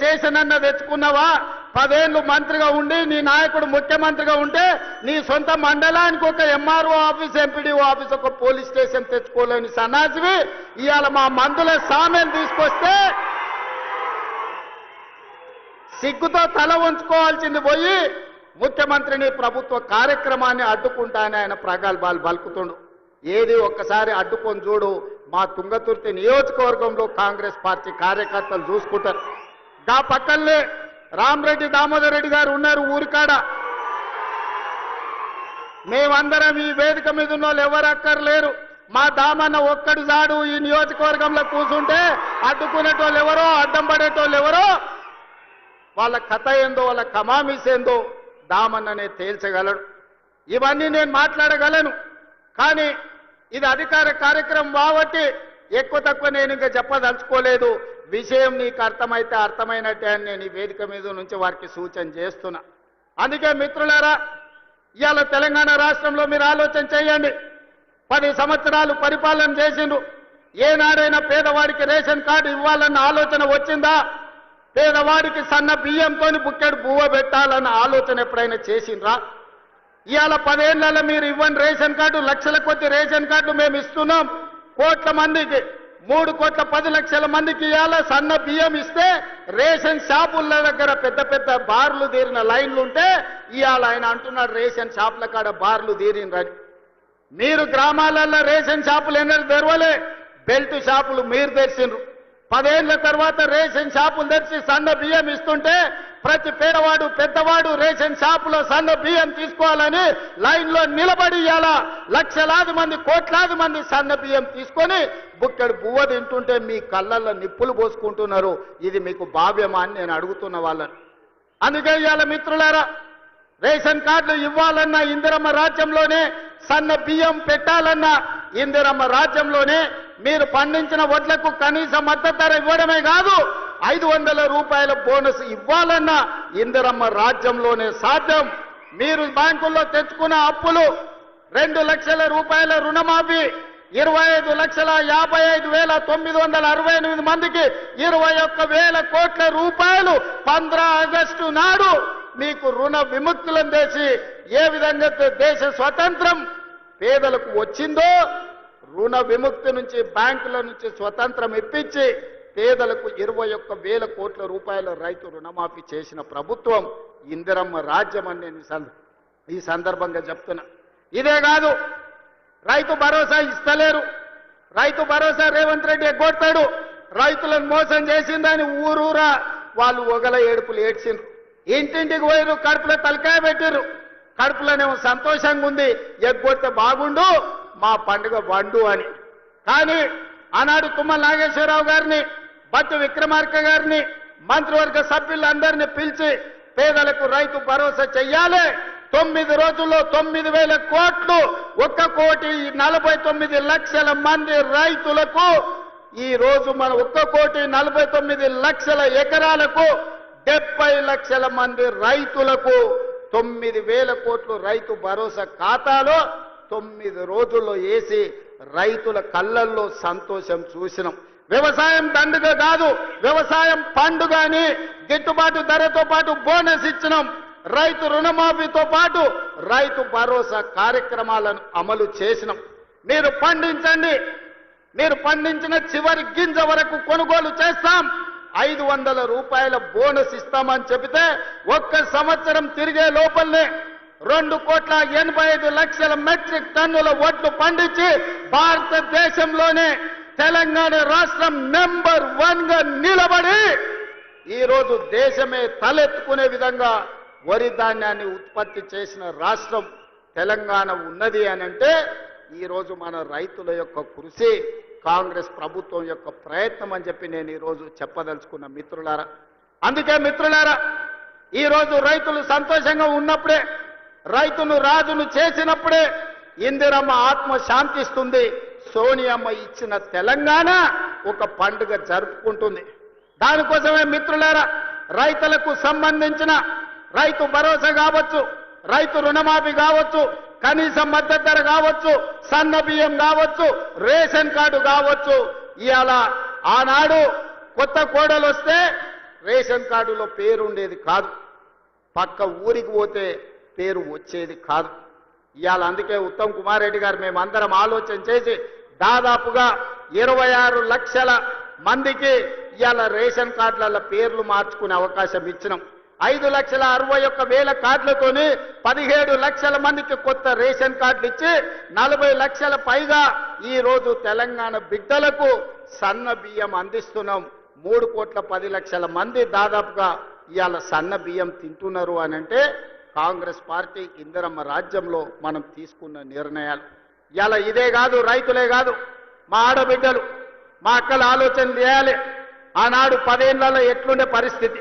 Station అన్న తెచ్చుకున్నావా? 10 ఏళ్ళు మంత్రిగా ఉండి నీ నాయకుడు ముఖ్యమంత్రిగా ఉంటే నీ సొంత మండలానికి ఒక ఎంఆర్ఓ ఆఫీస్, ఎంపీడీఓ ఆఫీస్, ఒక పోలీస్ స్టేషన్ తెచ్చుకోలేని సన్నాసివి ఇవాళ మా మందుల సామెలు తీసుకొస్తే సిగ్గుతో తల వంచుకోవాల్సింది పోయి ముఖ్యమంత్రిని ప్రభుత్వ కార్యక్రమాన్ని అడ్డుకుంటానే ఆయన ప్రగల్భాలు పలుకుతుండు. ఏది ఒక్కసారి అడ్డుకొని చూడు. మా తుంగతుర్తి నియోజకవర్గంలో కాంగ్రెస్ పార్టీ కార్యకర్తలు చూసుకుంటారు. గా పక్కనే రామరెడ్డి దామోదర్ రెడ్డి గారు ఉన్నారు ఊరికాడ. మేమందరం ఈ వేదిక మీద ఉన్న వాళ్ళు ఎవరు అక్కర్లేరు. మా దామన్న ఒక్కడు జాడు ఈ నియోజకవర్గంలో కూర్చుంటే అడ్డుకునేటోళ్ళు ఎవరో, అడ్డం పడేటోళ్ళు ఎవరో, వాళ్ళ కథ ఏందో, వాళ్ళ కమామిస్ ఏందో దామన్ననే తేల్చగలడు. ఇవన్నీ నేను మాట్లాడగలను. కానీ ఇది అధికార కార్యక్రమం కాబట్టి ఎక్కువ తక్కువ నేను ఇంకా చెప్పదలుచుకోలేదు. విషయం నీకు అర్థమైతే అర్థమైనట్టే అని నేను ఈ వేదిక మీద నుంచి వారికి సూచన చేస్తున్నా. అందుకే మిత్రులారా, ఇవాళ తెలంగాణ రాష్ట్రంలో మీరు ఆలోచన చేయండి. 10 సంవత్సరాలు పరిపాలన చేసిండ్రు. ఏనాడైనా పేదవాడికి రేషన్ కార్డు ఇవ్వాలన్న ఆలోచన వచ్చిందా? పేదవాడికి సన్న బియ్యంతో బుక్కెడు బువ్వ పెట్టాలన్న ఆలోచన ఎప్పుడైనా చేసిండ్రా? ఇవాళ 10 ఏళ్లలో మీరు ఇవ్వని రేషన్ కార్డు, లక్షల కొద్ది రేషన్ కార్డు మేము ఇస్తున్నాం. కోట్ల మందికి 3,10,00,000 మందికి ఇవాళ సన్న బియ్యం ఇస్తే రేషన్ షాపుల దగ్గర పెద్ద పెద్ద బార్లు తీరిన లైన్లు ఉంటే ఇవాళ ఆయన అంటున్నాడు రేషన్ షాపుల కాడ బార్లు తీరినరని. మీరు గ్రామాలలో రేషన్ షాపులు ఎన్నడూ తెరవలే, బెల్ట్ షాపులు మీరు తెరిచిండ్రు. 10 ఏళ్ల తర్వాత రేషన్ షాపులు తెరిచి సన్న బియ్యం ఇస్తుంటే ప్రతి పేదవాడు పెద్దవాడు రేషన్ షాపులో సన్న బియ్యం తీసుకోవాలని లైన్లో నిలబడి ఇవాళ లక్షలాది మంది, కోట్లాది మంది సన్న బియ్యం తీసుకొని బుక్కెడు బువ్వ తింటుంటే మీ కళ్ళల్లో నిప్పులు పోసుకుంటున్నారు. ఇది మీకు భావ్యమా అని నేను అడుగుతున్న వాళ్ళని. అందుకే ఇవాళ మిత్రులారా, రేషన్ కార్డులు ఇవ్వాలన్నా ఇందిరమ్మ రాజ్యంలోనే, సన్న బియ్యం పెట్టాలన్నా ఇందిరమ్మ రాజ్యంలోనే, మీరు పండించిన వడ్లకు కనీస మద్దతు ధర ఇవ్వడమే కాదు 500 రూపాయల బోనస్ ఇవ్వాలన్నా ఇందిరమ్మ రాజ్యంలోనే సాధ్యం. మీరు బ్యాంకుల్లో తెచ్చుకున్న అప్పులు 2 లక్షల రూపాయల రుణమాఫీ, 25,55,968 మందికి 21,000 కోట్ల రూపాయలు 15 ఆగస్టు నాడు మీకు రుణ విముక్తులను చేసి ఏ విధంగా దేశ స్వతంత్రం పేదలకు వచ్చిందో, రుణ విముక్తి నుంచి బ్యాంకుల నుంచి స్వతంత్రం ఇప్పించి పేదలకు 21,000 కోట్ల రూపాయల రైతు రుణమాఫీ చేసిన ప్రభుత్వం ఇందిరమ్మ రాజ్యం అని నేను ఈ సందర్భంగా చెప్తున్నా. ఇదే కాదు, రైతు భరోసా ఇస్తలేరు. రైతు భరోసా రేవంత్ రెడ్డి ఎగ్గొడతాడు. రైతులను మోసం చేసిందని ఊరూరా వాళ్ళు ఒగల ఏడుపులు ఏడ్చిండ్రు. ఇంటింటికి పోయిరు, కడుపులో తలకాయ పెట్టిర్రు. కడుపులోనేమో సంతోషంగా ఉంది, ఎగ్గొడితే బాగుండు మా పండుగ బండు అని. కానీ ఆనాడు తుమ్మల నాగేశ్వరరావు గారిని, బట్టు విక్రమార్క గారిని, మంత్రివర్గ సభ్యులందరినీ పిలిచి పేదలకు రైతు భరోసా చెయ్యాలి, 9 రోజుల్లో 9,000 కోట్లు, 1,49,00,000 మంది రైతులకు, ఈ రోజు మన 1,49,00,000 ఎకరాలకు 70 లక్షల మంది రైతులకు 9,000 కోట్లు రైతు భరోసా ఖాతాలో 9 రోజుల్లో వేసి రైతుల కళ్ళల్లో సంతోషం చూసినాం. వ్యవసాయం దండుగ కాదు, వ్యవసాయం పండుగ అని గిట్టుబాటు ధరతో పాటు బోనస్ ఇచ్చినాం. రైతు రుణమాఫీతో పాటు రైతు భరోసా కార్యక్రమాలను అమలు చేసినాం. మీరు పండించండి, మీరు పండించిన చివరి గింజ వరకు కొనుగోలు చేస్తాం, 500 రూపాయల బోనస్ ఇస్తామని చెబితే 1 సంవత్సరం తిరిగే లోపలనే 2,85,00,000 మెట్రిక్ టన్నుల వడ్లు పండించి భారతదేశంలోనే తెలంగాణ రాష్ట్రం నెంబర్ 1 గా నిలబడి ఈరోజు దేశమే తలెత్తుకునే విధంగా వరి ధాన్యాన్ని ఉత్పత్తి చేసిన రాష్ట్రం తెలంగాణ ఉన్నది అని అంటే ఈరోజు మన రైతుల యొక్క కృషి, కాంగ్రెస్ ప్రభుత్వం యొక్క ప్రయత్నం అని చెప్పి నేను ఈరోజు చెప్పదలుచుకున్న మిత్రులారా. అందుకే మిత్రులారా, ఈరోజు రైతులు సంతోషంగా ఉన్నప్పుడే, రైతును రాజును చేసినప్పుడే ఇందిరమ్మ ఆత్మ శాంతిస్తుంది. సోనియమ్మ ఇచ్చిన తెలంగాణ ఒక పండుగ జరుపుకుంటుంది. దానికోసమే మిత్రులారా, రైతులకు సంబంధించిన రైతు భరోసా కావచ్చు, రైతు రుణమాఫీ కావచ్చు, కనీస మద్దతు ధర కావచ్చు, సన్న బియ్యం కావచ్చు, రేషన్ కార్డు కావచ్చు. ఇవాళ ఆనాడు కొత్త కోడలు వస్తే రేషన్ కార్డులో పేరు ఉండేది కాదు, పక్క ఊరికి పోతే పేరు వచ్చేది కాదు. ఇవాళ అందుకే ఉత్తమ్ కుమార్ రెడ్డి గారు మేమందరం ఆలోచన చేసి దాదాపుగా 26 లక్షల మందికి ఇవాళ రేషన్ కార్డుల పేర్లు మార్చుకునే అవకాశం ఇచ్చినాం. 5,61,000 కార్డులతోని 17 లక్షల మందికి కొత్త రేషన్ కార్డులు ఇచ్చి 40 లక్షల పైగా ఈ రోజు తెలంగాణ బిడ్డలకు సన్న బియ్యం అందిస్తున్నాం. 3,10,00,000 మంది దాదాపుగా ఇవాళ సన్న బియ్యం తింటున్నారు అని అంటే కాంగ్రెస్ పార్టీ ఇందిరమ్మ రాజ్యంలో మనం తీసుకున్న నిర్ణయాలు. ఇవాళ ఇదే కాదు, రైతులే కాదు, మా ఆడబిడ్డలు మా అక్కల ఆలోచన చేయాలి. ఆనాడు 10 ఏళ్లలో ఎట్లుండే పరిస్థితి,